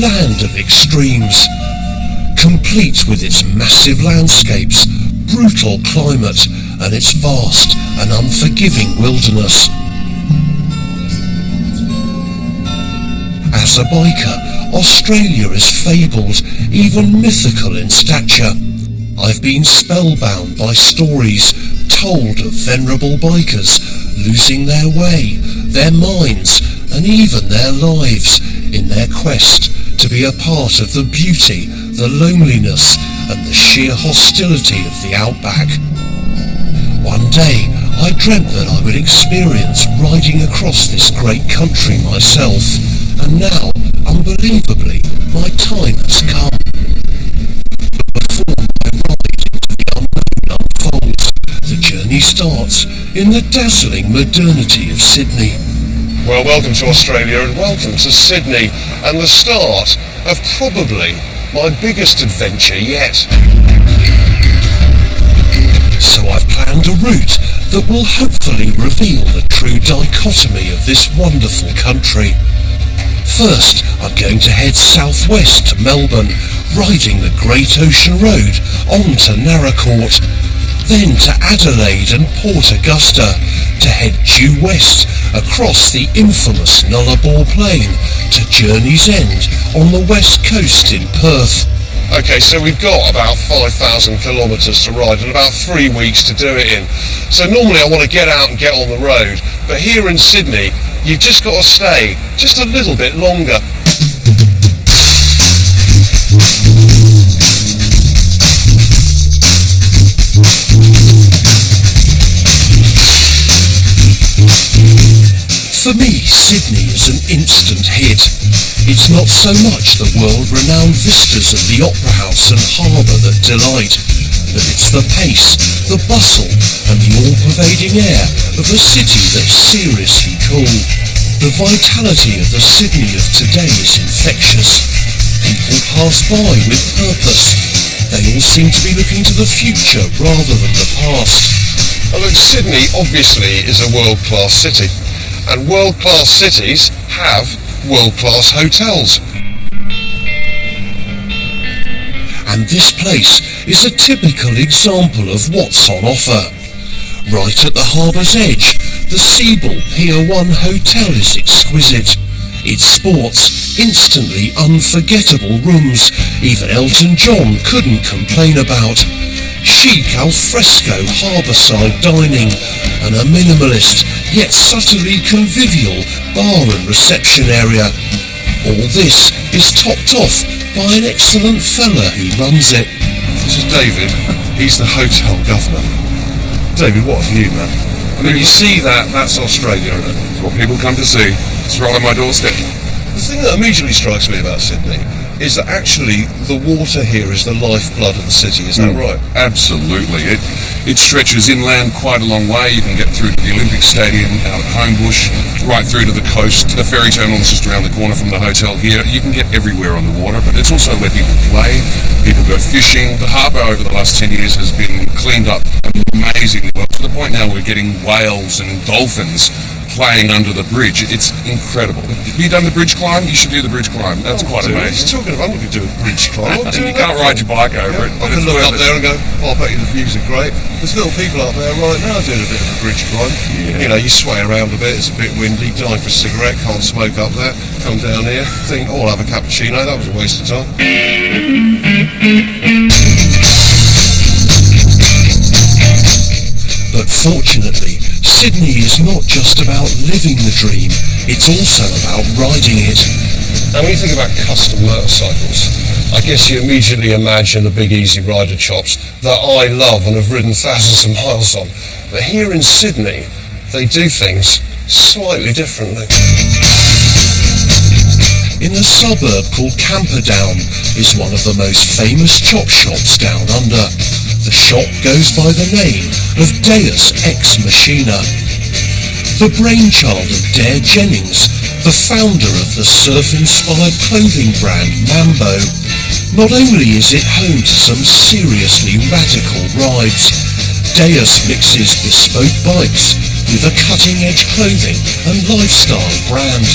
land of extremes, complete with its massive landscapes, brutal climate, and its vast and unforgiving wilderness. As a biker, Australia is fabled, even mythical in stature. I've been spellbound by stories told of venerable bikers losing their way, their minds, and even their lives in their quest to be a part of the beauty, the loneliness, and the sheer hostility of the outback. One day, I dreamt that I would experience riding across this great country myself, and now, unbelievably, my time has come. But before my ride into the unknown unfolds, the journey starts in the dazzling modernity of Sydney. Well, welcome to Australia and welcome to Sydney, and the start of probably my biggest adventure yet. So I've planned a route that will hopefully reveal the true dichotomy of this wonderful country. First, I'm going to head southwest to Melbourne, riding the Great Ocean Road on to Naracoorte, then to Adelaide and Port Augusta, to head due west across the infamous Nullarbor Plain to Journey's End on the west coast in Perth. Okay, so we've got about 5,000 kilometres to ride and about 3 weeks to do it in. So normally I want to get out and get on the road, but here in Sydney, you've just got to stay just a little bit longer. For me, Sydney is an instant hit. It's not so much the world-renowned vistas of the Opera House and harbour that delight, but it's the pace, the bustle, and the all-pervading air of a city that's seriously cool. The vitality of the Sydney of today is infectious. People pass by with purpose. They all seem to be looking to the future rather than the past. Well, look, Sydney obviously is a world-class city. And world-class cities have world-class hotels. And this place is a typical example of what's on offer. Right at the harbour's edge, the Siebel Pier 1 Hotel is exquisite. It sports instantly unforgettable rooms even Elton John couldn't complain about. Chic alfresco harbourside dining, and a minimalist yet subtly convivial bar and reception area. All this is topped off by an excellent fella who runs it. This is David. He's the hotel governor. David, what a view, man. I mean, you see that, that's Australia, isn't it? It's what people come to see. It's right on my doorstep. The thing that immediately strikes me about Sydney is that actually the water here is the lifeblood of the city, is that right? Absolutely. It stretches inland quite a long way. You can get through to the Olympic Stadium out at Homebush, right through to the coast. The ferry terminal is just around the corner from the hotel here. You can get everywhere on the water, but it's also where people play, people go fishing. The harbour over the last 10 years has been cleaned up amazingly well, to the point now we're getting whales and dolphins playing under the bridge. It's incredible. Have you done the bridge climb? You should do the bridge climb. That's quite amazing. You're talking about, I'm not going to do a bridge climb. You can't ride your bike over it. I can look up there and go, oh, I bet you the views are great. There's little people up there right now doing a bit of a bridge climb. Yeah. You know, you sway around a bit, it's a bit windy, dying for a cigarette, can't smoke up there. Come down here, think, oh, I'll have a cappuccino, that was a waste of time. But fortunately, Sydney is not just about living the dream, it's also about riding it. Now when you think about custom motorcycles, I guess you immediately imagine the big Easy Rider chops that I love and have ridden thousands of miles on. But here in Sydney, they do things slightly differently. In a suburb called Camperdown is one of the most famous chop shops down under. The shop goes by the name of Deus Ex Machina. The brainchild of Dare Jennings, the founder of the surf-inspired clothing brand Mambo. Not only is it home to some seriously radical rides, Deus mixes bespoke bikes with a cutting-edge clothing and lifestyle brand.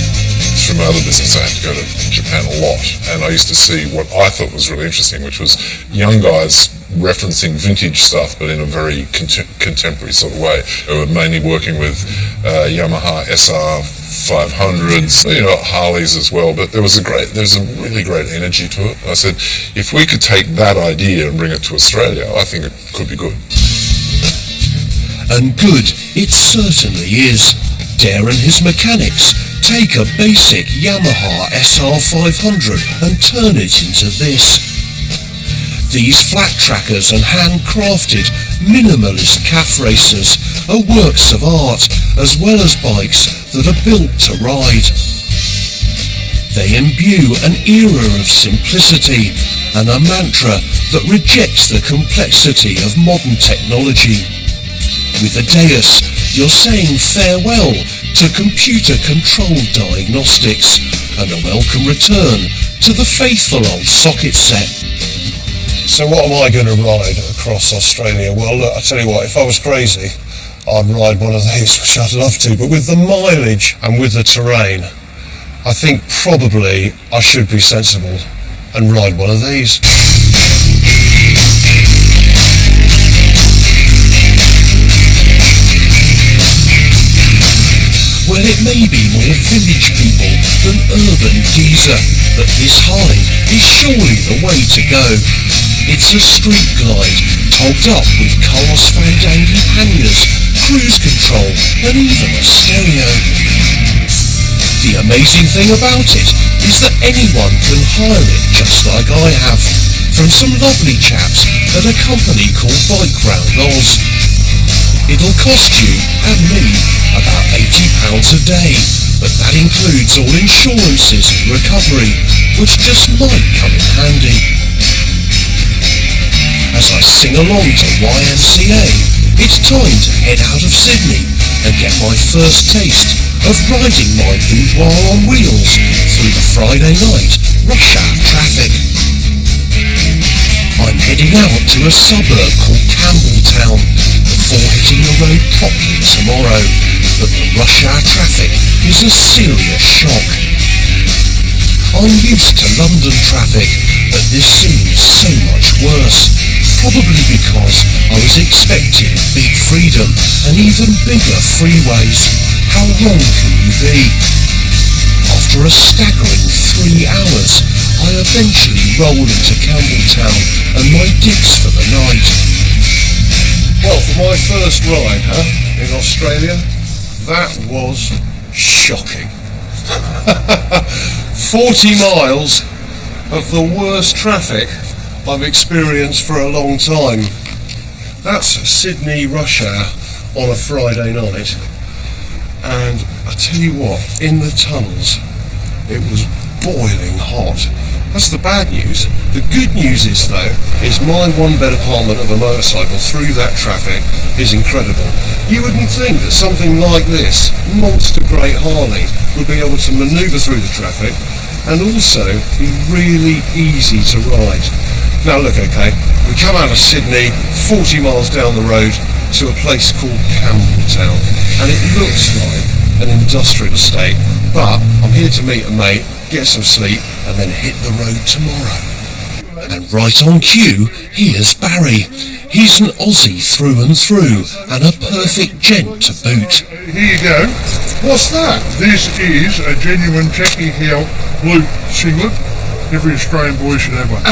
through my other business, I had to go to Japan a lot, and I used to see what I thought was really interesting, which was young guys referencing vintage stuff, but in a very contemporary sort of way. They were mainly working with Yamaha SR 500s, Harleys as well, but there's a really great energy to it. I said, if we could take that idea and bring it to Australia, I think it could be good. And good it certainly is. Dare and his mechanics take a basic Yamaha SR 500 and turn it into this. These flat trackers and handcrafted minimalist calf racers are works of art, as well as bikes that are built to ride. They imbue an era of simplicity and a mantra that rejects the complexity of modern technology. With Adeus, you're saying farewell to computer-controlled diagnostics and a welcome return to the faithful old socket set. So what am I going to ride across Australia? Well, look, I tell you what, if I was crazy, I'd ride one of these, which I'd love to, but with the mileage and with the terrain, I think probably I should be sensible and ride one of these. Well, it may be more village people than urban geezer, but this Harley is surely the way to go. It's a street glide, togged up with Carlos Van Dandy panniers, cruise control, and even a stereo. The amazing thing about it is that anyone can hire it just like I have, from some lovely chaps at a company called Bike Round Oz. It'll cost you and me about £80 a day, but that includes all insurances and recovery, which just might come in handy. As I sing along to YMCA, it's time to head out of Sydney and get my first taste of riding my boudoir on wheels through the Friday night rush hour traffic. I'm heading out to a suburb called Campbelltown before hitting the road properly tomorrow, but the rush hour traffic is a serious shock. I'm used to London traffic, but this seems so much worse, probably because I was expecting big freedom and even bigger freeways. How wrong can you be? After a staggering 3 hours, I eventually roll into Campbelltown and my digs for the night. Well, for my first ride, in Australia, that was shocking. 40 miles of the worst traffic I've experienced for a long time. That's Sydney rush hour on a Friday night. And I tell you what, in the tunnels, it was boiling hot. That's the bad news. The good news is, though, is my one-bed apartment of a motorcycle through that traffic is incredible. You wouldn't think that something like this monster great Harley would be able to manoeuvre through the traffic and also be really easy to ride. Now look, okay, we come out of Sydney, 40 miles down the road to a place called Campbelltown, and it looks like an industrial estate, but I'm here to meet a mate, get some sleep, and then hit the road tomorrow. And right on cue, here's Barry. He's an Aussie through and through, and a perfect gent to boot. Here you go. What's that? This is a genuine Jackie Howe blue singlet. Every Australian boy should have one.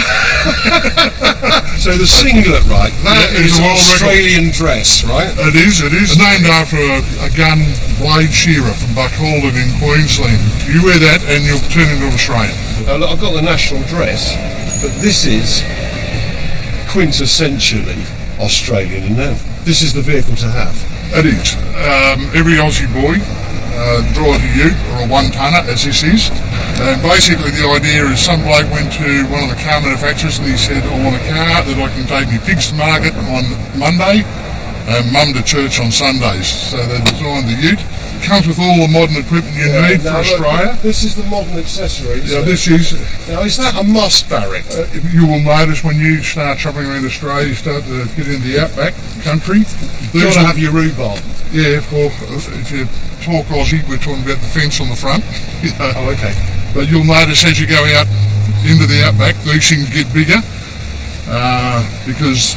So the singlet, right? That Yeah, is it's a an world Australian dress, right? It is. It's named after a gun blade shearer from Buckholden in Queensland. You wear that and you'll turn into Australian. Now, look, I've got the national dress, but this is quintessentially Australian, isn't it? This is the vehicle to have. It is. Every Aussie boy drives a ute or a one-tonner, as this is. And basically the idea is some bloke went to one of the car manufacturers and he said, I want a car that I can take me pigs to market on Monday and mum to church on Sundays. So they designed the ute. comes with all the modern equipment you need for Australia. This is the modern accessory. Yeah, this is. Now, is that a must, Barry? You will notice when you start travelling around Australia, you start to get into the outback country. You've got to have your rhubarb. Yeah, well, if you talk Aussie, we're talking about the fence on the front. Oh, okay. But you'll notice as you go out into the outback, these things get bigger because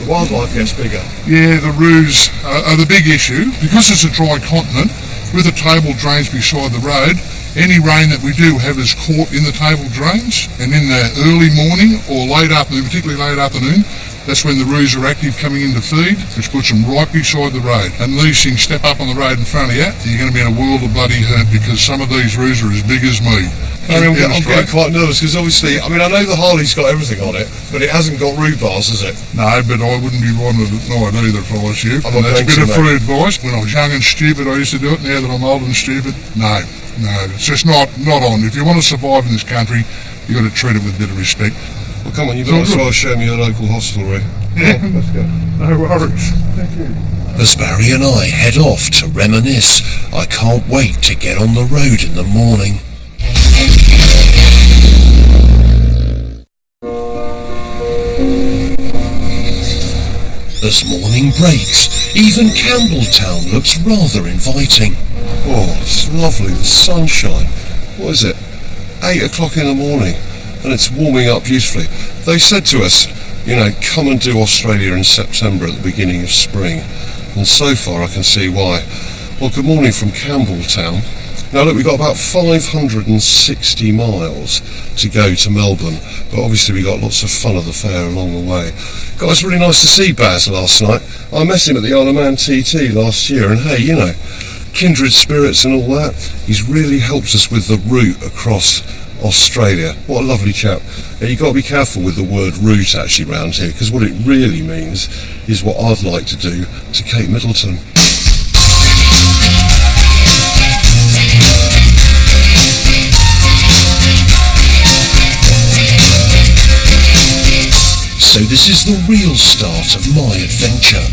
the wildlife gets bigger. Yeah, the roos are the big issue. Because it's a dry continent, with the table drains beside the road, any rain that we do have is caught in the table drains, and in the early morning or late afternoon, particularly late afternoon, that's when the roos are active coming in to feed, which puts them right beside the road. And these things step up on the road in front of you, you're going to be in a world of bloody hurt because some of these roos are as big as me. I'm getting quite nervous because obviously, I mean, I know the Harley's got everything on it, but it hasn't got rhubars, has it? No, but I wouldn't be riding it at night either if I was you. And that's a bit of free advice. When I was young and stupid, I used to do it. Now that I'm old and stupid, no, it's just not on. If you want to survive in this country, you've got to treat it with a bit of respect. Well, come on, you've got to try to show me your local hostelry. Yeah, let's go. No worries. Thank you. As Barry and I head off to reminisce, I can't wait to get on the road in the morning. As morning breaks, even Campbelltown looks rather inviting. Oh, it's lovely, the sunshine. What is it? 8 o'clock in the morning, and it's warming up beautifully. They said to us, you know, come and do Australia in September at the beginning of spring. And so far I can see why. Well, good morning from Campbelltown. Now look, we've got about 560 miles to go to Melbourne, but obviously we got lots of fun of the fair along the way. Guys, really nice to see Baz last night. I met him at the Isle of Man TT last year, and hey, you know, kindred spirits and all that. He's really helped us with the route across Australia. What a lovely chap. You've got to be careful with the word route actually round here, because what it really means is what I'd like to do to Cape Middleton. So this is the real start of my adventure.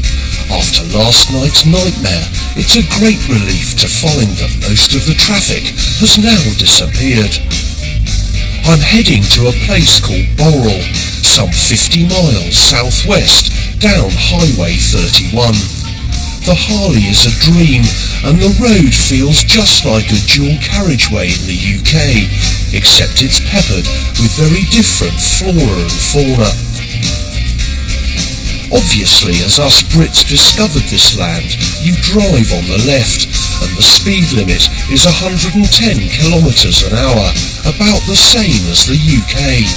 After last night's nightmare, it's a great relief to find that most of the traffic has now disappeared. I'm heading to a place called Boral, some 50 miles southwest down Highway 31. The Harley is a dream, and the road feels just like a dual carriageway in the UK, except it's peppered with very different flora and fauna. Obviously, as us Brits discovered this land, you drive on the left, and the speed limit is 110 kilometres an hour, about the same as the UK.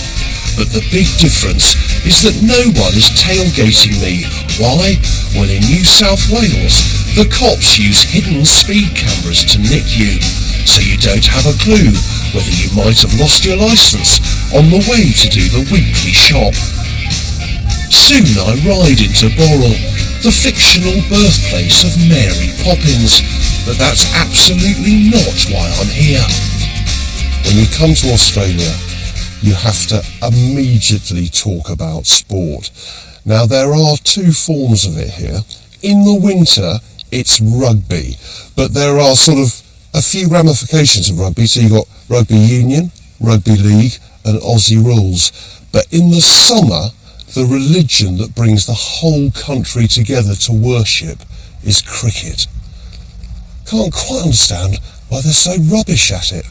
But the big difference is that no one is tailgating me. Why? Well, in New South Wales, the cops use hidden speed cameras to nick you, so you don't have a clue whether you might have lost your licence on the way to do the weekly shop. Soon I ride into Boral, the fictional birthplace of Mary Poppins, but that's absolutely not why I'm here. When you come to Australia, you have to immediately talk about sport. Now, there are two forms of it here. In the winter, it's rugby, but there are sort of a few ramifications of rugby. So you've got rugby union, rugby league, and Aussie rules. But in the summer, the religion that brings the whole country together to worship is cricket. Can't quite understand why they're so rubbish at it.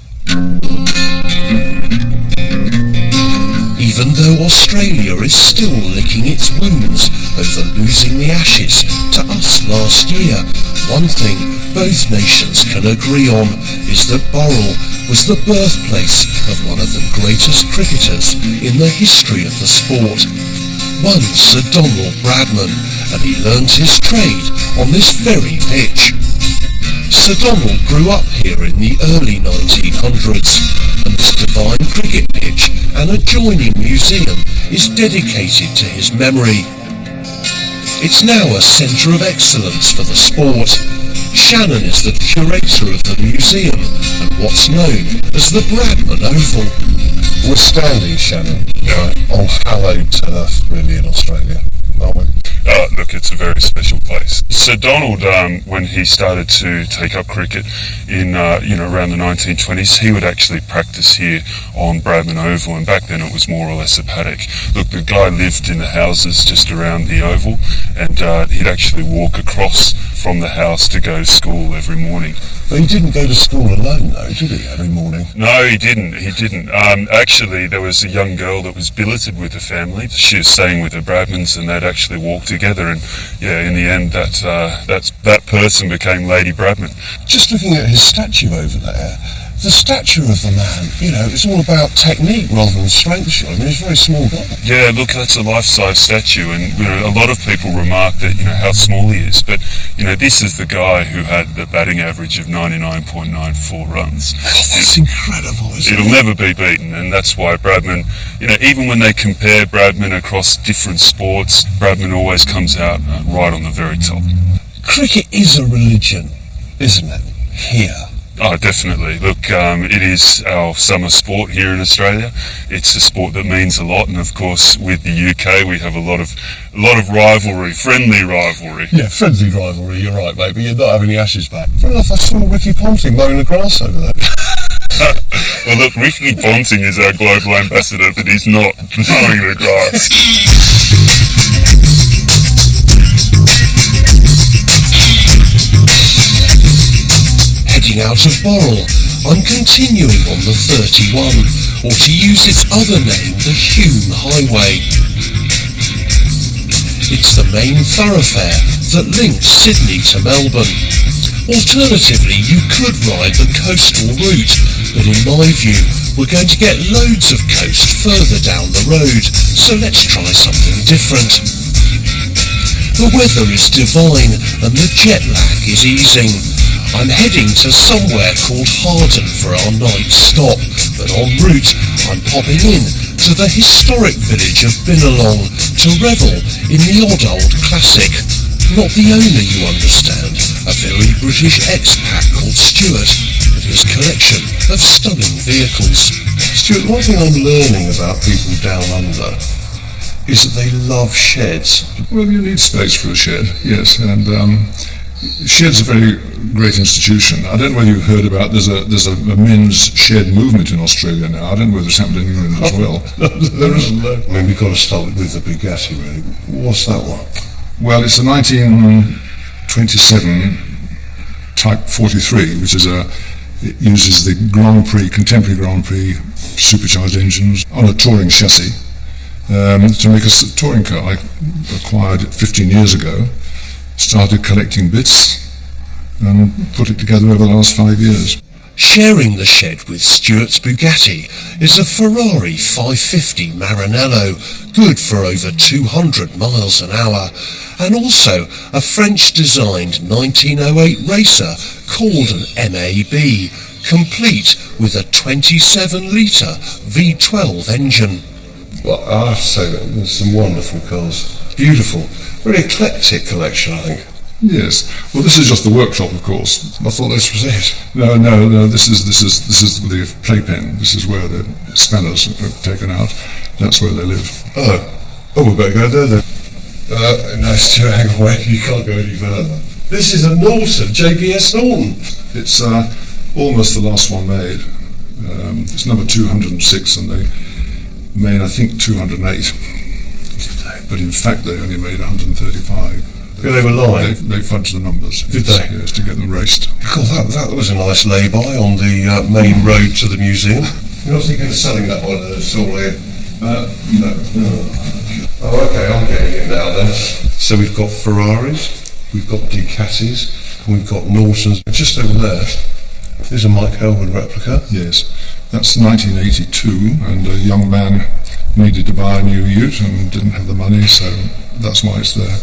Even though Australia is still licking its wounds over losing the Ashes to us last year, one thing both nations can agree on is that Boral was the birthplace of one of the greatest cricketers in the history of the sport. One Sir Donald Bradman, and he learned his trade on this very pitch. Sir Donald grew up here in the early 1900s, and this divine cricket pitch and adjoining museum is dedicated to his memory. It's now a centre of excellence for the sport. Shannon is the curator of the museum and what's known as the Bradman Oval. We're standing, Shannon, on hallowed turf, really, in Australia, aren't we? Look, it's a very special place. Sir Donald, when he started to take up cricket in, around the 1920s, he would actually practice here on Bradman Oval, and back then it was more or less a paddock. Look, the guy lived in the houses just around the oval, and he'd actually walk across from the house to go to school every morning. But he didn't go to school alone, though, did he, every morning? No, he didn't. Actually, there was a young girl that was billeted with the family. She was staying with her Bradmans, and they'd actually walk together. And in the end, that person became Lady Bradman. Just looking at his statue over there, the stature of the man, it's all about technique rather than strength. I mean, he's a very small guy. Yeah, look, that's a life-size statue, and a lot of people remark that how small he is. But this is the guy who had the batting average of 99.94 runs. That's incredible, isn't it? It'll never be beaten, and that's why Bradman, even when they compare Bradman across different sports, Bradman always comes out right on the very top. Cricket is a religion, isn't it? Here. Oh, definitely. Look, it is our summer sport here in Australia. It's a sport that means a lot, and of course, with the UK, we have a lot of rivalry, friendly rivalry. Yeah, friendly rivalry. You're right, mate. But you're not having the Ashes back. Fair enough. I saw Ricky Ponting mowing the grass over there. Well, look, Ricky Ponting is our global ambassador, but he's not mowing the grass. Heading out of Borrell, I'm continuing on the 31, or to use its other name, the Hume Highway. It's the main thoroughfare that links Sydney to Melbourne. Alternatively, you could ride the coastal route, but in my view, we're going to get loads of coast further down the road, so let's try something different. The weather is divine and the jet lag is easing. I'm heading to somewhere called Harden for our night stop, but en route I'm popping in to the historic village of Binalong to revel in the odd old classic. Not the owner, you understand, a very British expat called Stuart, with his collection of stunning vehicles. Stuart, one thing I'm learning about people down under is that they love sheds. Well, you need space for a shed, yes, and shed's a very great institution. I don't know whether you've heard about, there's a men's shed movement in Australia now. I don't know whether it's happened in England as well. I mean, we've got to start with the Bugatti, really. What's that one? Well, it's a 1927 Type 43, which is it uses the contemporary Grand Prix supercharged engines on a touring chassis to make a touring car. I acquired it 15 years ago. Started collecting bits and put it together over the last 5 years. Sharing the shed with Stuart's Bugatti is a Ferrari 550 Maranello, good for over 200 miles an hour, and also a French-designed 1908 racer called an MAB, complete with a 27-litre V12 engine. Well, I have to say that there's some wonderful cars. Beautiful. Very eclectic collection, I think. Yes. Well, this is just the workshop, of course. I thought this was it. No. This is the playpen. This is where the spanners are taken out. That's where they live. Oh, we better go there then. No, Stuart, hang away. You can't go any further. This is a Norton, JBS Norton. It's almost the last one made. It's number 206, and they made, I think, 208. But in fact, they only made 135. Yeah, they were lying. They fudged the numbers. Did they? Yes, to get them raced. God, that was a nice lay-by on the main road to the museum. You're not thinking of selling that one at all here? No. Oh, okay, I'm getting it now then. So we've got Ferraris, we've got Ducatis, and we've got Nortons. Just over there, there's a Mike Elwood replica. Yes, that's 1982, and a young man needed to buy a new ute and didn't have the money, so that's why it's there.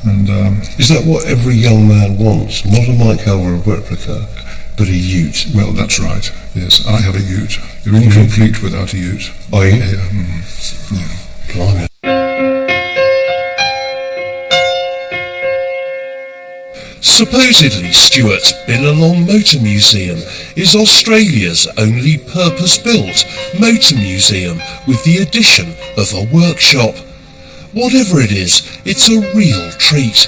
And is that what every young man wants? Not a Mike Elwood replica, but a ute? Well, that's right. Yes, I have a ute. You're incomplete without a ute. Are you? Yeah. Blimey. Supposedly, Stuart's Binalong Motor Museum is Australia's only purpose-built motor museum with the addition of a workshop. Whatever it is, it's a real treat,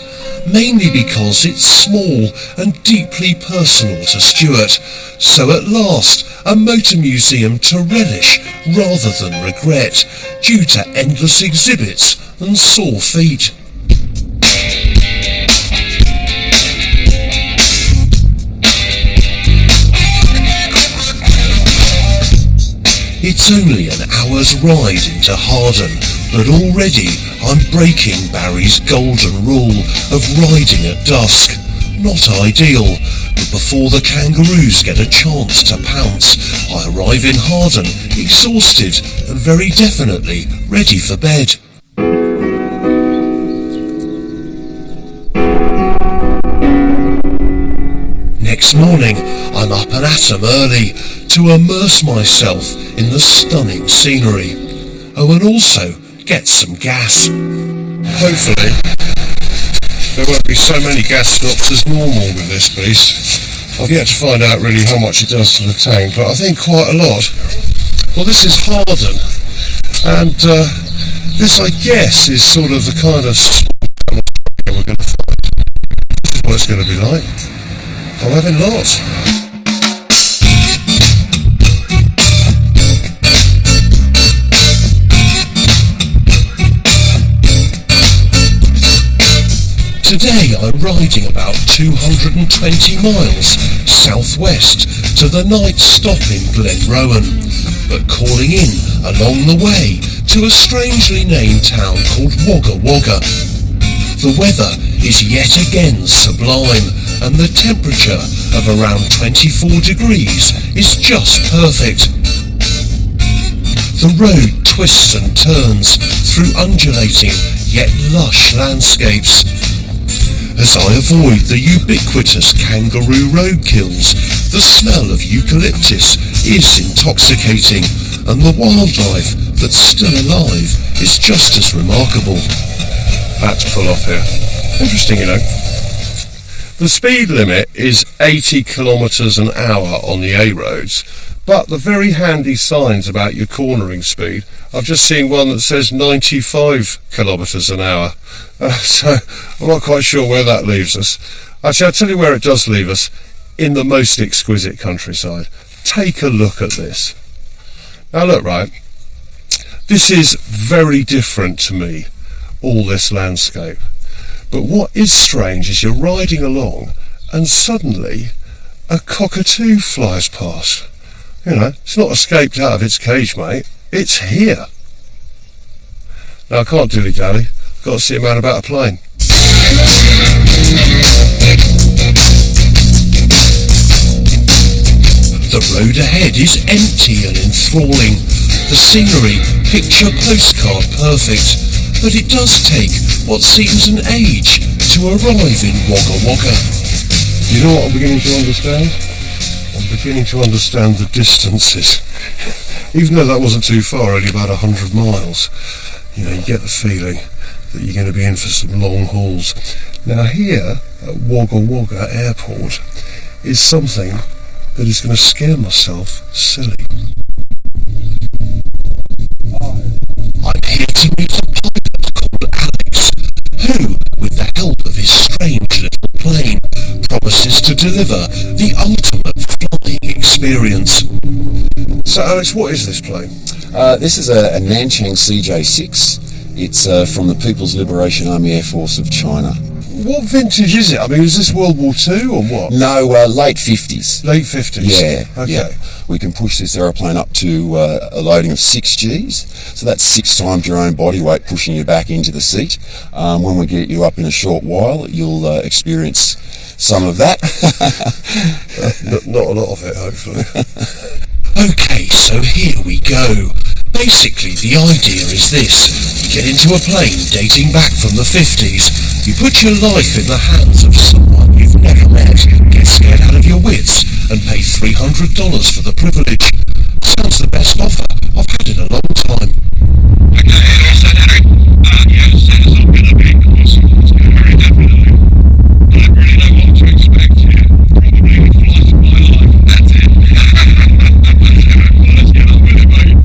mainly because it's small and deeply personal to Stuart. So at last, a motor museum to relish rather than regret, due to endless exhibits and sore feet. It's only an hour's ride into Harden, but already I'm breaking Barry's golden rule of riding at dusk. Not ideal, but before the kangaroos get a chance to pounce, I arrive in Harden, exhausted and very definitely ready for bed. Next morning, I'm up and at 'em early to immerse myself in the stunning scenery. Oh, and also get some gas. Hopefully, there won't be so many gas stops as normal with this beast. I've yet to find out really how much it does to the tank, but I think quite a lot. Well, this is Harden, and this, I guess, is sort of the kind of we're going to find. This is what it's going to be like. I'm having lots. Today I'm riding about 220 miles southwest to the night stop in Glenrowan, but calling in along the way to a strangely named town called Wagga Wagga. The weather is yet again sublime, and the temperature of around 24 degrees is just perfect. The road twists and turns through undulating yet lush landscapes. As I avoid the ubiquitous kangaroo roadkills, the smell of eucalyptus is intoxicating, and the wildlife that's still alive is just as remarkable. That's pull off here. Interesting, you know. The speed limit is 80 kilometres an hour on the A roads, but the very handy signs about your cornering speed, I've just seen one that says 95 kilometres an hour. So I'm not quite sure where that leaves us. Actually, I'll tell you where it does leave us. In the most exquisite countryside. Take a look at this. Now look, right, this is very different to me, all this landscape. But what is strange is you're riding along and suddenly a cockatoo flies past. You know, it's not escaped out of its cage, mate. It's here. Now I can't dilly-dally. I've got to see a man about a plane. The road ahead is empty and enthralling. The scenery, picture postcard perfect. But it does take what seems an age to arrive in Wagga Wagga. You know what I'm beginning to understand? I'm beginning to understand the distances. Even though that wasn't too far, only about 100 miles. You know, you get the feeling that you're going to be in for some long hauls. Now here at Wagga Wagga Airport is something that is going to scare myself silly. I'm here to meet a pilot called Alex, who, with the help of his strange little plane, promises to deliver the ultimate flying experience. So Alex, what is this plane? This is a Nanchang CJ6. It's from the People's Liberation Army Air Force of China. What vintage is it? I mean, is this World War II or what? No, late 50s. Late 50s? Yeah. Okay. Yeah. We can push this aeroplane up to a loading of 6 Gs. So that's 6 times your own body weight pushing you back into the seat. When we get you up in a short while, you'll experience some of that. Not a lot of it, hopefully. Okay, so here we go. Basically, the idea is this. You get into a plane dating back from the 50s. You put your life in the hands of someone you've never met, get scared out of your wits, and pay $300 for the privilege. Sounds the best offer I've had in a long time. Okay, all set, Henry. Yeah, as soon as I'm going to be, of course, it's going to very definitely. I don't really know what to expect here. Probably the flight of my life. That's it. Let's get on with it, mate.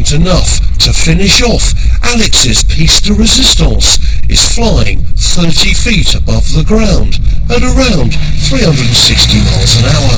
But enough to finish off. Alex's piece de resistance is flying 30 feet above the ground at around 360 miles an hour.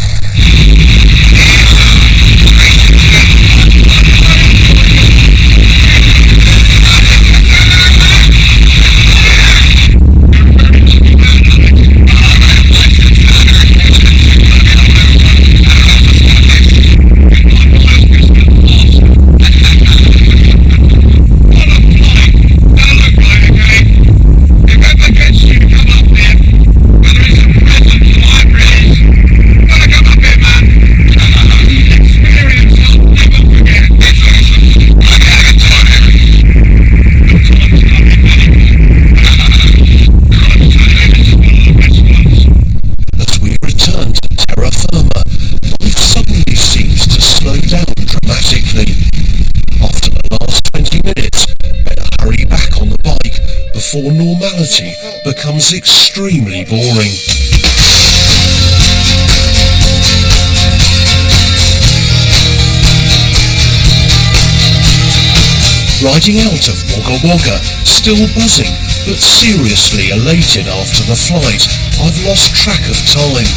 Before normality becomes extremely boring. Riding out of Wagga Wagga, still buzzing, but seriously elated after the flight, I've lost track of time.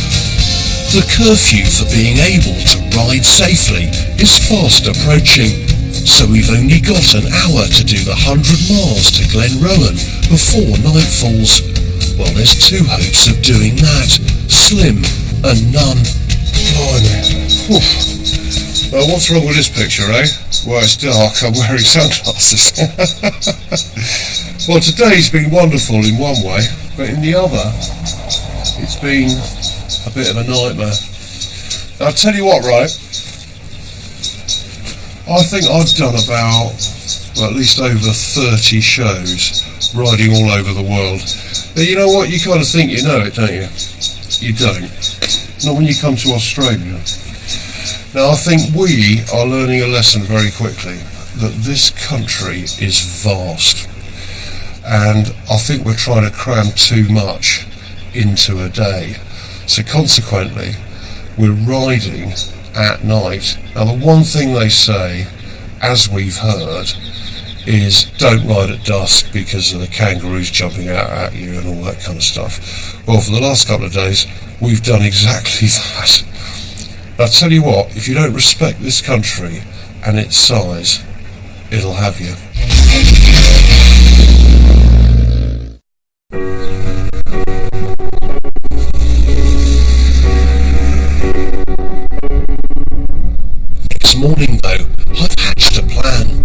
The curfew for being able to ride safely is fast approaching. So we've only got an hour to do the 100 miles to Glenrowan before night falls. Well, there's two hopes of doing that, slim and none. Blimey. What's wrong with this picture, eh? Well, it's dark, I'm wearing sunglasses. Well, today's been wonderful in one way, but in the other, it's been a bit of a nightmare. I'll tell you what, right? I think I've done about, well, at least over 30 shows, riding all over the world. But you know what, you kind of think you know it, don't you? You don't. Not when you come to Australia. Now, I think we are learning a lesson very quickly, that this country is vast. And I think we're trying to cram too much into a day. So consequently, we're riding at night. Now, the one thing they say, as we've heard, is don't ride at dusk because of the kangaroos jumping out at you and all that kind of stuff. Well, for the last couple of days, we've done exactly that. I'll tell you what, if you don't respect this country and its size, it'll have you. Morning though, I've hatched a plan.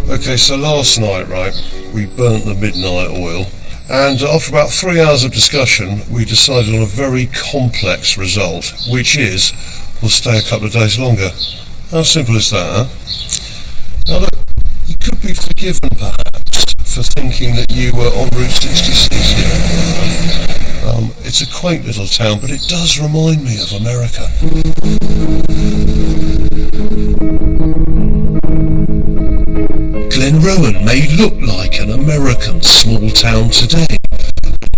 Okay, so last night, right, we burnt the midnight oil, and after about 3 hours of discussion, we decided on a very complex result, which is, we'll stay a couple of days longer. How simple is that, huh? Now look, you could be forgiven perhaps for thinking that you were on Route 66 here. It's a quaint little town, but it does remind me of America. Glenrowan may look like an American small town today.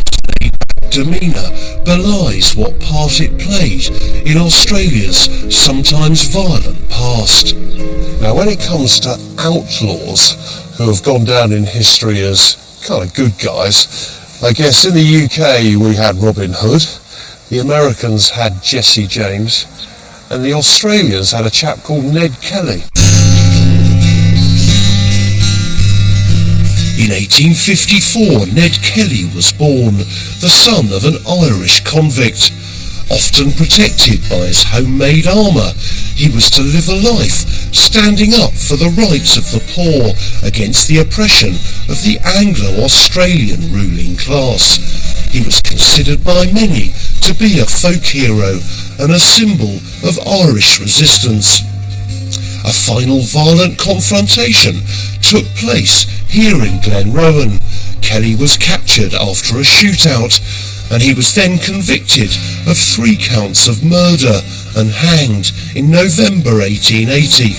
Its demeanour belies what part it played in Australia's sometimes violent past. Now, when it comes to outlaws who have gone down in history as kind of good guys, I guess in the UK we had Robin Hood, the Americans had Jesse James, and the Australians had a chap called Ned Kelly. In 1854, Ned Kelly was born, the son of an Irish convict. Often protected by his homemade armour, he was to live a life standing up for the rights of the poor against the oppression of the Anglo-Australian ruling class. He was considered by many to be a folk hero and a symbol of Irish resistance. A final violent confrontation took place here in Glenrowan. Kelly was captured after a shootout, and he was then convicted of 3 counts of murder and hanged in November 1880.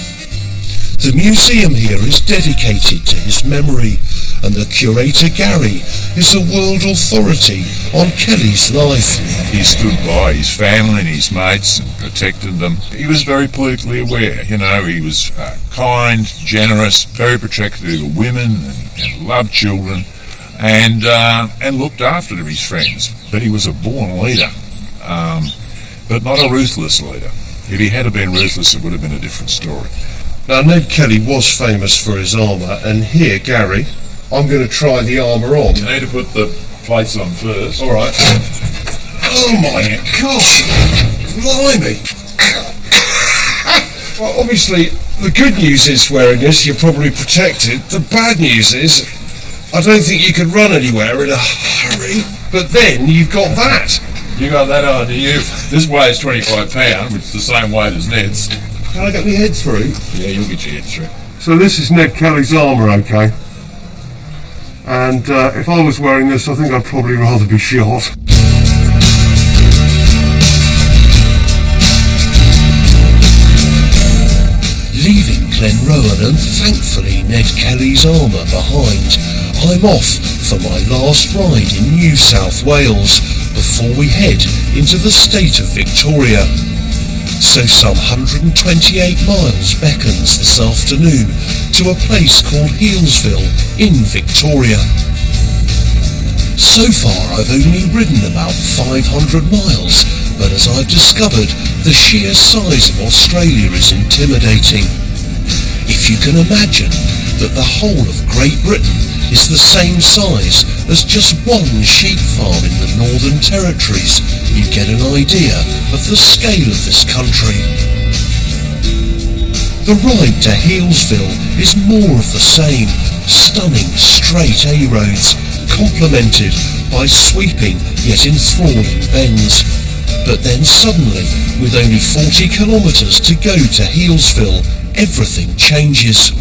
The museum here is dedicated to his memory, and the curator Gary is a world authority on Kelly's life. He stood by his family and his mates and protected them. He was very politically aware, he was kind, generous, very protective of women and loved children and looked after his friends. But he was a born leader, but not a ruthless leader. If he had been ruthless, it would have been a different story. Now, Ned Kelly was famous for his armour, and here, Gary, I'm going to try the armour on. You need to put the plates on first. All right. Oh my gosh! Blimey! Well, obviously, the good news is wearing this, you're probably protected. The bad news is, I don't think you could run anywhere in a hurry. But then you've got that. You got that on you. This weighs 25 pounds, which is the same weight as Ned's. Can I get my head through? Yeah, you'll get your head through. So this is Ned Kelly's armour, okay? And if I was wearing this, I think I'd probably rather be shot. Leaving Glenrowan and thankfully Ned Kelly's armour behind, I'm off for my last ride in New South Wales before we head into the state of Victoria. So some 128 miles beckons this afternoon to a place called Healesville in Victoria. So far I've only ridden about 500 miles, but as I've discovered, the sheer size of Australia is intimidating. If you can imagine that the whole of Great Britain is the same size as just one sheep farm in the Northern Territories, you get an idea of the scale of this country. The ride to Healesville is more of the same, stunning straight A-roads, complemented by sweeping yet enthralling bends. But then suddenly, with only 40 kilometres to go to Healesville, everything changes.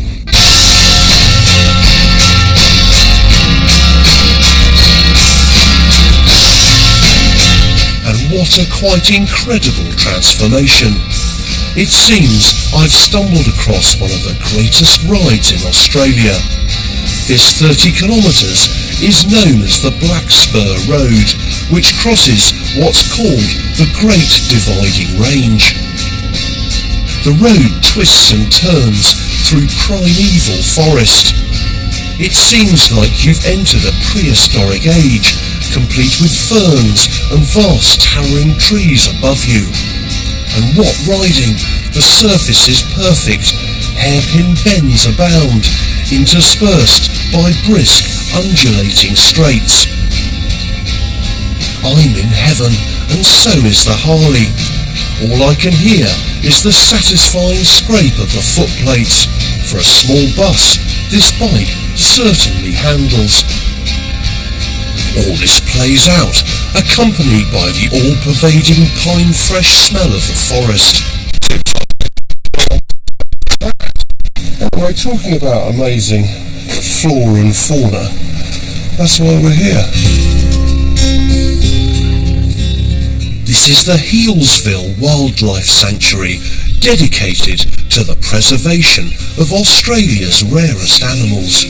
And what a quite incredible transformation. It seems I've stumbled across one of the greatest rides in Australia. This 30 kilometres is known as the Black Spur Road, which crosses what's called the Great Dividing Range. The road twists and turns through primeval forest. It seems like you've entered a prehistoric age, complete with ferns and vast towering trees above you. And what riding! The surface is perfect, hairpin bends abound, interspersed by brisk, undulating straights. I'm in heaven, and so is the Harley. All I can hear is the satisfying scrape of the footplates. For a small bus, this bike certainly handles. All this plays out, accompanied by the all-pervading pine-fresh smell of the forest. We're talking about amazing flora and fauna. That's why we're here. This is the Healesville Wildlife Sanctuary, dedicated to the preservation of Australia's rarest animals.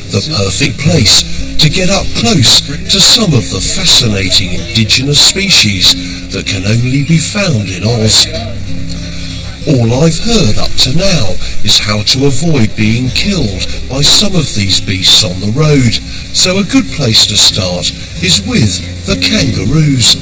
The perfect place to get up close to some of the fascinating indigenous species that can only be found in Oz. All I've heard up to now is how to avoid being killed by some of these beasts on the road, so a good place to start is with the kangaroos.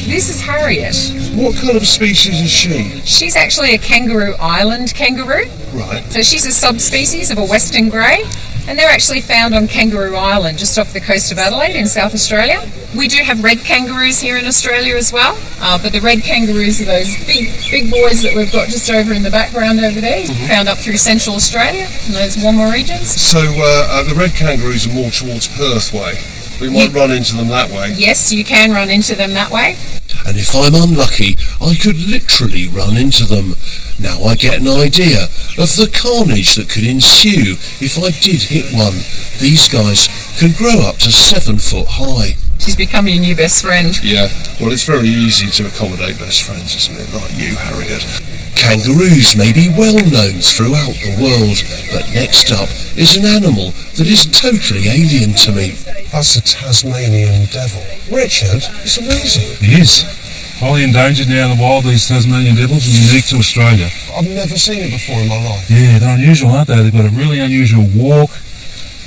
This is Harriet. What kind of species is she? She's actually a Kangaroo Island kangaroo. Right. So she's a subspecies of a western grey, and they're actually found on Kangaroo Island, just off the coast of Adelaide in South Australia. We do have red kangaroos here in Australia as well, but the red kangaroos are those big boys that we've got just over in the background over there, found up through Central Australia, in those warmer regions. So the red kangaroos are more towards Perth way. We might run into them that way. Yes, you can run into them that way. And if I'm unlucky, I could literally run into them. Now I get an idea of the carnage that could ensue if I did hit one. These guys can grow up to 7 foot high. She's become your new best friend. Yeah, well, it's very easy to accommodate best friends, isn't it? Like you, Harriet. Kangaroos may be well known throughout the world, but next up is an animal that is totally alien to me. That's a Tasmanian devil. Richard, it's amazing. It is. Highly endangered now in the wild, these Tasmanian devils, and unique to Australia. I've never seen it before in my life. Yeah, they're unusual, aren't they? They've got a really unusual walk,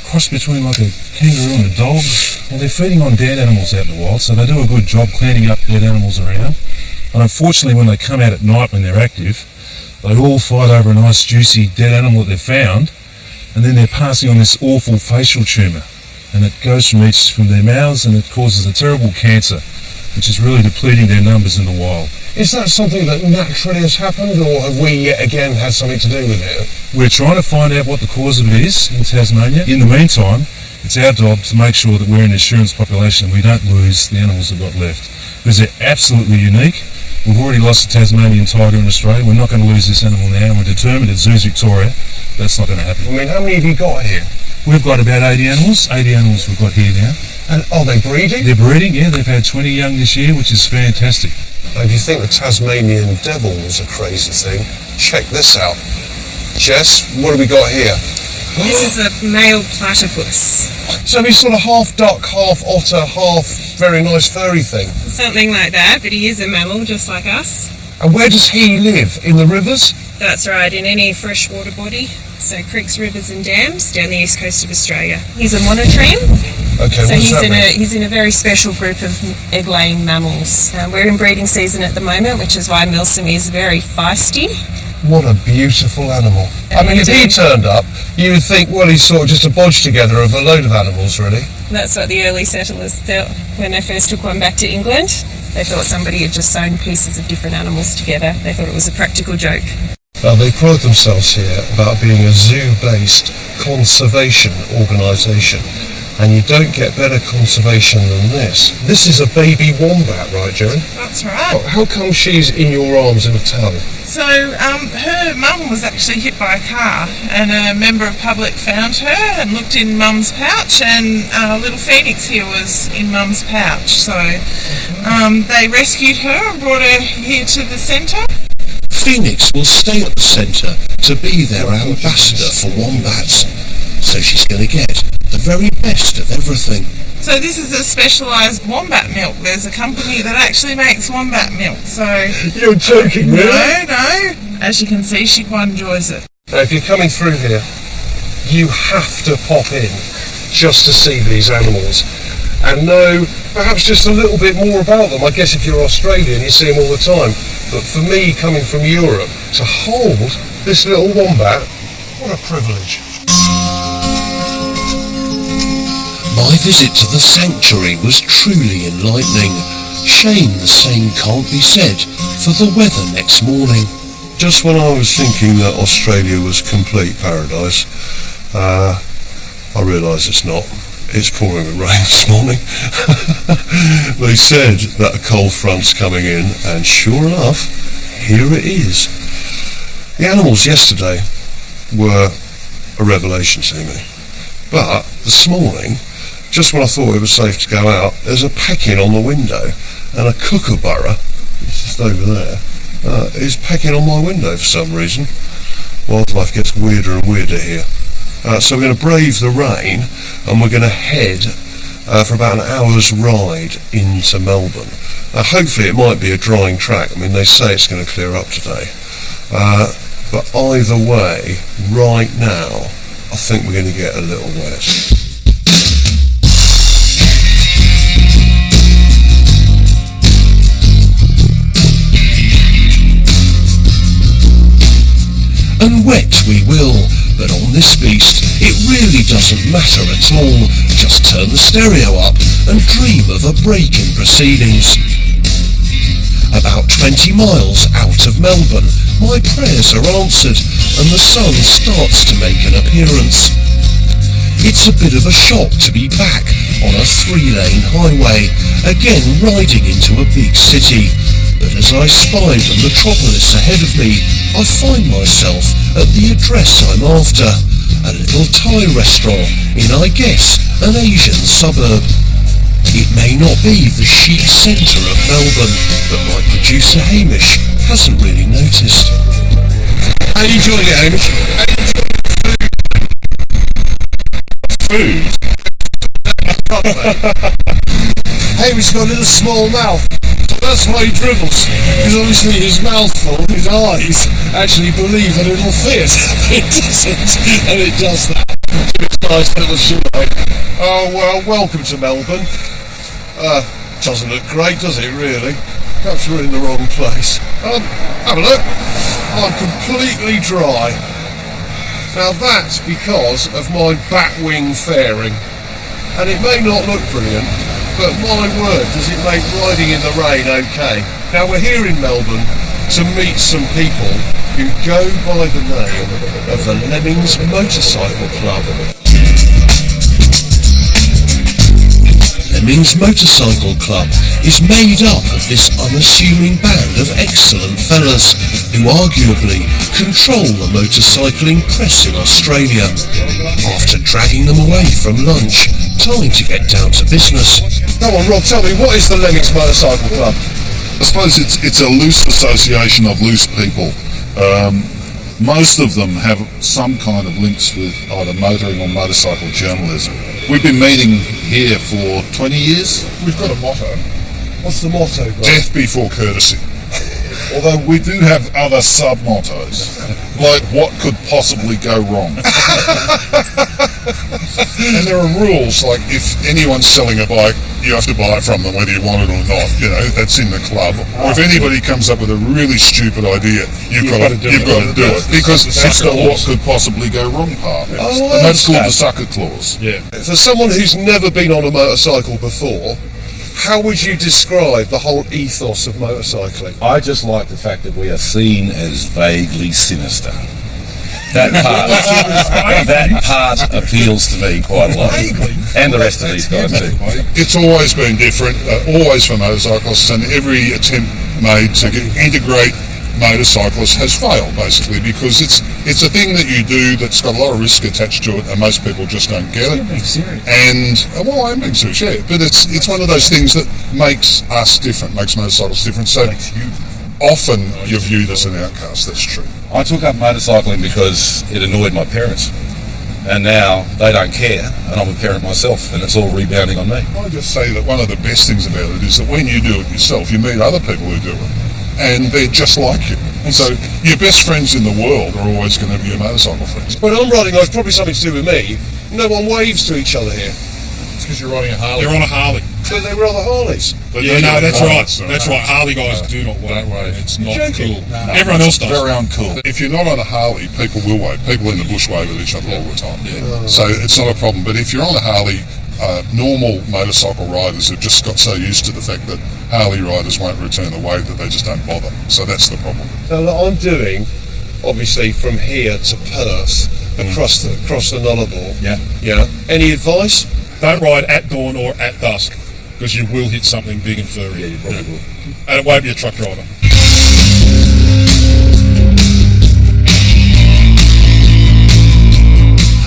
cross between like a kangaroo and a dog. Well, they're feeding on dead animals out in the wild, so they do a good job cleaning up dead animals around. And unfortunately, when they come out at night when they're active, they all fight over a nice juicy dead animal that they've found, and then they're passing on this awful facial tumour, and it goes from their mouths and it causes a terrible cancer, which is really depleting their numbers in the wild. Is that something that naturally has happened, or have we yet again had something to do with it? We're trying to find out what the cause of it is in Tasmania. In the meantime, it's our job to make sure that we're an insurance population and we don't lose the animals we've got left, because they're absolutely unique. We've already lost the Tasmanian tiger in Australia. We're not going to lose this animal now, and we're determined at Zoos Victoria that's not going to happen. I mean, how many have you got here? We've got about 80 animals. 80 animals we've got here now. And are they breeding? They're breeding, yeah. They've had 20 young this year, which is fantastic. Now, if you think the Tasmanian devil was a crazy thing, check this out. Jess, what have we got here? This is a male platypus. So he's sort of half duck, half otter, half very nice furry thing. Something like that, but he is a mammal just like us. And where does he live? In the rivers? That's right, in any freshwater body. So creeks, rivers and dams down the east coast of Australia. He's a monotreme. Okay, so what he's in a very special group of egg-laying mammals. We're in breeding season at the moment, which is why Milsom is very feisty. What a beautiful animal. I mean, if he turned up, you would think, well, he's sort of just a bodge together of a load of animals, really. That's what the early settlers thought when they first took one back to England. They thought somebody had just sewn pieces of different animals together. They thought it was a practical joke. Well, they pride themselves here about being a zoo-based conservation organisation. And you don't get better conservation than this. This is a baby wombat, right, Jerry? That's right. How come she's in your arms in a tub? So, her mum was actually hit by a car, and a member of public found her and looked in Mum's pouch, and little Phoenix here was in Mum's pouch. So, they rescued her and brought her here to the centre. Phoenix will stay at the centre to be their ambassador for wombats, so she's going to get the very best of everything. So this is a specialised wombat milk. There's a company that actually makes wombat milk. So you're joking, really? No. As you can see, she quite enjoys it. Now, if you're coming through here, you have to pop in just to see these animals and know perhaps just a little bit more about them. I guess if you're Australian, you see them all the time. But for me, coming from Europe, to hold this little wombat, what a privilege. My visit to the sanctuary was truly enlightening. Shame the same can't be said for the weather next morning. Just when I was thinking that Australia was complete paradise, I realise it's not. It's pouring with rain this morning. They said that a cold front's coming in, and sure enough, here it is. The animals yesterday were a revelation to me. But this morning, just when I thought it was safe to go out, there's a pecking on the window, and a kookaburra, it's just over there, is pecking on my window for some reason. Wildlife gets weirder and weirder here. So we're going to brave the rain, and we're going to head for about an hour's ride into Melbourne. Hopefully it might be a drying track. I mean, they say it's going to clear up today. But either way, right now, I think we're going to get a little wet. And wet we will, but on this beast it really doesn't matter at all. Just turn the stereo up and dream of a break in proceedings. About 20 miles out of Melbourne, my prayers are answered and the sun starts to make an appearance. It's a bit of a shock to be back on a 3-lane highway, again riding into a big city. But as I spy the metropolis ahead of me, I find myself at the address I'm after, a little Thai restaurant in, I guess, an Asian suburb. It may not be the chic centre of Melbourne, but my producer Hamish hasn't really noticed. How are you enjoying it, Hamish? Food? Hamish's got a little small mouth. That's why he dribbles. Because obviously his mouthful, his eyes, actually believe that it'll fit. It doesn't. And it does that. It's a nice little show. Oh, well, welcome to Melbourne. Doesn't look great, does it, really? Perhaps we're in the wrong place. Have a look. I'm completely dry. Now that's because of my bat wing fairing. And it may not look brilliant, but my word, does it make riding in the rain okay. Now we're here in Melbourne to meet some people who go by the name of the Lemmings Motorcycle Club. Lemmings Motorcycle Club is made up of this unassuming band of excellent fellas who arguably control the motorcycling press in Australia. After dragging them away from lunch, time to get down to business. Come on, Rob, tell me, what is the Lemmings Motorcycle Club? I suppose it's a loose association of loose people. Most of them have some kind of links with either motoring or motorcycle journalism. We've been meeting here for 20 years. We've got a motto. What's the motto, Rob? Death before courtesy. Although we do have other sub-mottos, like what could possibly go wrong. And there are rules, like if anyone's selling a bike, you have to buy it from them whether you want it or not. You know, that's in the club. Or if anybody comes up with a really stupid idea, you've got to do it. Because that's the what could possibly go wrong part. And that's called the sucker clause. Yeah. For someone who's never been on a motorcycle before, how would you describe the whole ethos of motorcycling? I just like the fact that we are seen as vaguely sinister. That part appeals to me quite a lot, and the rest of these guys too. It's always been different, always for motorcyclists, and every attempt made to integrate motorcyclists has failed, basically, because it's a thing that you do that's got a lot of risk attached to it, and most people just don't get it. And well, I'm being serious, yeah, but it's one of those things that makes us different, makes motorcycles different. So often you're viewed as an outcast. That's true. I took up motorcycling because it annoyed my parents, and now they don't care, and I'm a parent myself, and it's all rebounding on me. I just say that one of the best things about it is that when you do it yourself, you meet other people who do it, and they're just like you. And so your best friends in the world are always going to be your motorcycle friends. When I'm riding, it's probably something to do with me. No one waves to each other here. It's because you're riding a Harley. You're on a Harley. But they were other Harleys. But yeah, no, that's right. That's right. Harley guys do not wave. It's not cool. No, everyone else does. Very uncool. If you're not on a Harley, people will wave. People in the bush wave at each other all the time. Yeah. So it's not a problem. But if you're on a Harley, normal motorcycle riders have just got so used to the fact that Harley riders won't return the wave that they just don't bother. So that's the problem. Now, I'm doing, obviously, from here to Perth, across the Nullarbor. Yeah. Any advice? Don't ride at dawn or at dusk, because you will hit something big and furry. Yeah, you probably will. And it won't be a truck driver.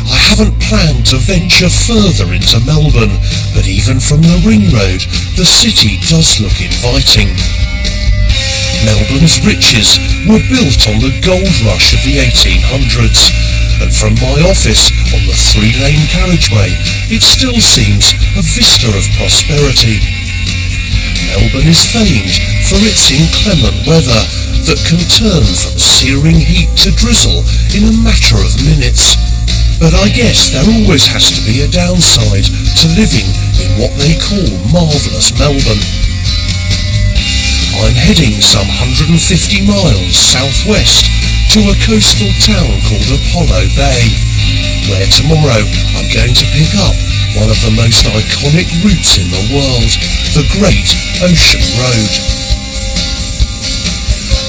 I haven't planned to venture further into Melbourne, but even from the ring road, the city does look inviting. Melbourne's riches were built on the gold rush of the 1800s, and from my office on the 3-lane carriageway, it still seems a vista of prosperity. Melbourne is famed for its inclement weather that can turn from searing heat to drizzle in a matter of minutes. But I guess there always has to be a downside to living in what they call marvellous Melbourne. I'm heading some 150 miles southwest to a coastal town called Apollo Bay, where tomorrow I'm going to pick up one of the most iconic routes in the world, the Great Ocean Road.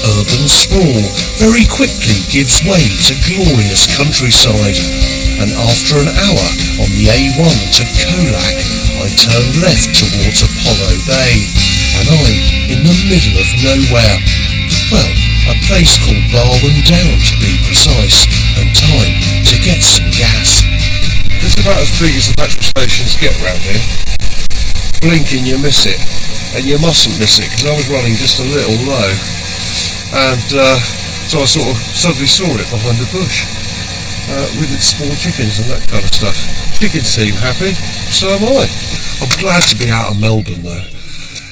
Urban sprawl very quickly gives way to glorious countryside, and after an hour on the A1 to Colac, I turned left towards Apollo Bay, and I'm in the middle of nowhere. Well, a place called Barwon Down to be precise, and time to get some gas. It's about as big as the petrol stations get round here. Blinking, you miss it, and you mustn't miss it, because I was running just a little low. And So I sort of suddenly saw it behind the bush, with its small chickens and that kind of stuff. Chickens seem happy, so am I. I'm glad to be out of Melbourne though.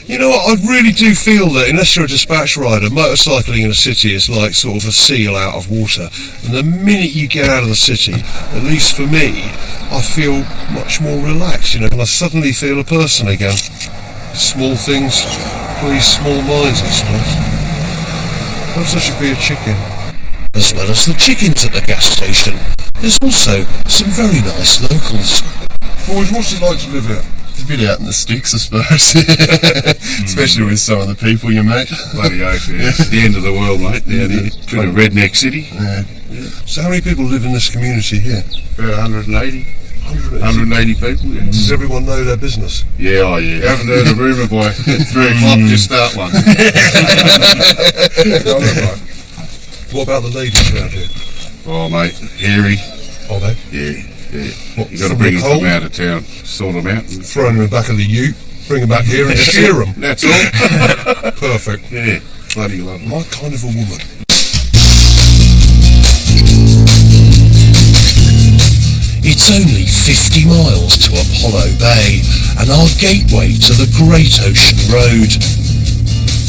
You know what, I really do feel that unless you're a dispatch rider, motorcycling in a city is like sort of a seal out of water. And the minute you get out of the city, at least for me, I feel much more relaxed, and I suddenly feel a person again. Small things please small minds, I suppose. Perhaps I should be a chicken. As well as the chickens at the gas station, there's also some very nice locals. Boys, what's it like to live here? It's a bit out in the sticks, I suppose. Especially with some of the people you meet. Bloody oath, yeah. It's the end of the world, mate, down here. Bit of redneck city. Yeah. So how many people live in this community here? About 180. 180 people, yeah. Does everyone know their business? Yeah, oh yeah. You haven't heard a rumour by 3 o'clock, just start one. What about the ladies around here? Oh, mate, hairy. Are they? Yeah. What, You got to bring them from out of town, sort them out. And throw them in the back of the ute, bring them back here and shear them. That's all. Perfect. Yeah, bloody love them. My kind of a woman. It's only 50 miles to Apollo Bay and our gateway to the Great Ocean Road.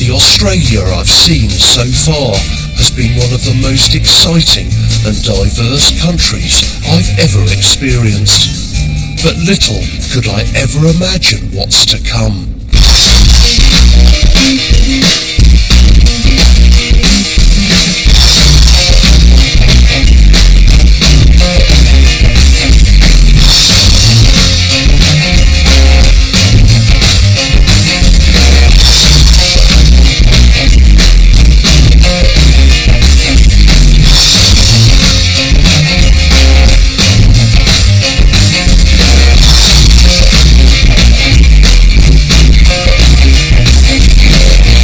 The Australia I've seen so far has been one of the most exciting and diverse countries I've ever experienced. But little could I ever imagine what's to come.